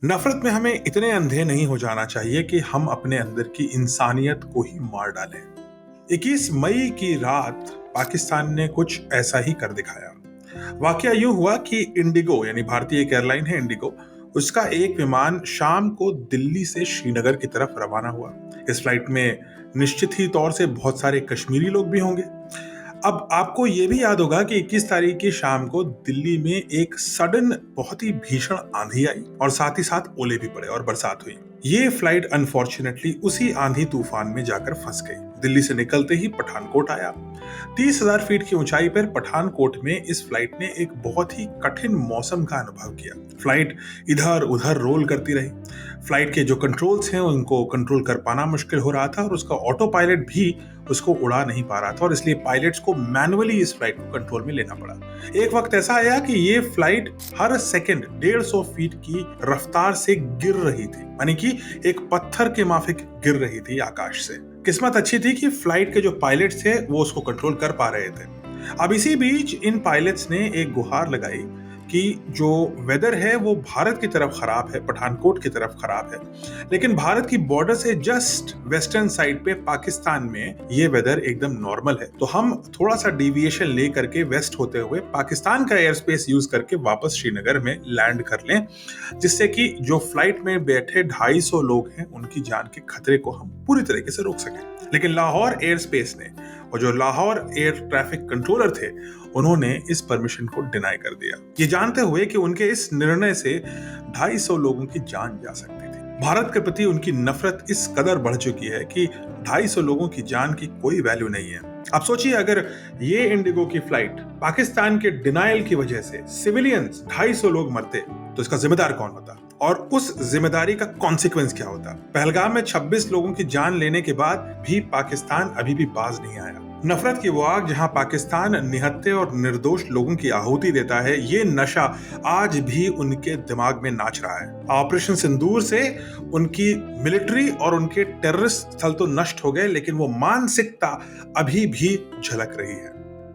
नफरत में हमें इतने अंधे नहीं हो जाना चाहिए कि हम अपने अंदर की इंसानियत को ही मार डालें। 21 मई की रात पाकिस्तान ने कुछ ऐसा ही कर दिखाया। वाकया यूं हुआ कि इंडिगो यानी भारतीय एक एयरलाइन है इंडिगो, उसका एक विमान शाम को दिल्ली से श्रीनगर की तरफ रवाना हुआ। इस फ्लाइट में निश्चित ही तौर से बहुत सारे कश्मीरी लोग भी होंगे। अब आपको ये भी याद होगा कि 21 तारीख की शाम को दिल्ली में एक सडन बहुत ही भीषण आंधी आई और साथ ही साथ ओले भी पड़े और बरसात हुई। ये फ्लाइट अनफॉर्चुनेटली उसी आंधी तूफान में जाकर फंस गई। दिल्ली से निकलते ही पठानकोट आया। 30,000 फीट की ऊंचाई पर पठानकोट में इस फ्लाइट ने एक बहुत ही कठिन मौसम का अनुभव किया। फ्लाइट इधर उधर रोल करती रही। फ्लाइट के जो कंट्रोल्स हैं उनको कंट्रोल कर पाना मुश्किल हो रहा था और उसका ऑटो पायलट भी उसको उड़ा नहीं पा रहा था और इसलिए पायलट्स को मैनुअली इस फ्लाइट को कंट्रोल में लेना पड़ा। एक वक्त ऐसा आया कि ये फ्लाइट हर सेकंड 150 फीट की रफ्तार से गिर रही थी, यानी कि एक पत्थर के माफिक गिर रही थी आकाश से। किस्मत अच्छी थी कि फ्लाइट के जो पायलट्स थे वो उसको कंट्रोल कर पा रहे थे। अब इसी बीच इन पायलट्स ने एक गुहार लगाई कि जो वेदर है वो भारत की तरफ खराब है, पठानकोट की तरफ खराब है, लेकिन भारत की बॉर्डर से जस्ट वेस्टर्न साइड पे पाकिस्तान में ये वेदर एकदम नॉर्मल है, तो हम थोड़ा सा डिविएशन ले करके वेस्ट होते हुए पाकिस्तान का एयर स्पेस यूज करके वापस श्रीनगर में लैंड कर लें, जिससे कि जो फ्लाइट में बैठे 250 लोग हैं उनकी जान के खतरे को हम पूरी तरीके से रोक सकें। लेकिन लाहौर एयर स्पेस ने और जो लाहौर एयर ट्रैफिक कंट्रोलर थे उन्होंने इस परमिशन को डिनाई कर दिया, ये जानते हुए कि उनके इस निर्णय से 250 लोगों की जान जा सकती थी। भारत के प्रति उनकी नफरत इस कदर बढ़ चुकी है कि 250 लोगों की जान की कोई वैल्यू नहीं है। आप सोचिए, अगर ये इंडिगो की फ्लाइट पाकिस्तान के डिनायल की वजह से सिविलियंस 250 लोग मरते तो इसका जिम्मेदार कौन होता और उस जिम्मेदारी का कॉन्सिक्वेंस क्या होता। पहलगाम में 26 लोगों की जान लेने के बाद भी पाकिस्तान अभी भी बाज नहीं आया। नफरत की वो आग जहां पाकिस्तान निहत्थे और निर्दोष लोगों की आहुति देता है, ये नशा आज भी उनके दिमाग में नाच रहा है। ऑपरेशन सिंदूर से उनकी मिलिट्री और उनके टेररिस्ट स्थल तो नष्ट हो गए, लेकिन वो मानसिकता अभी भी झलक रही है।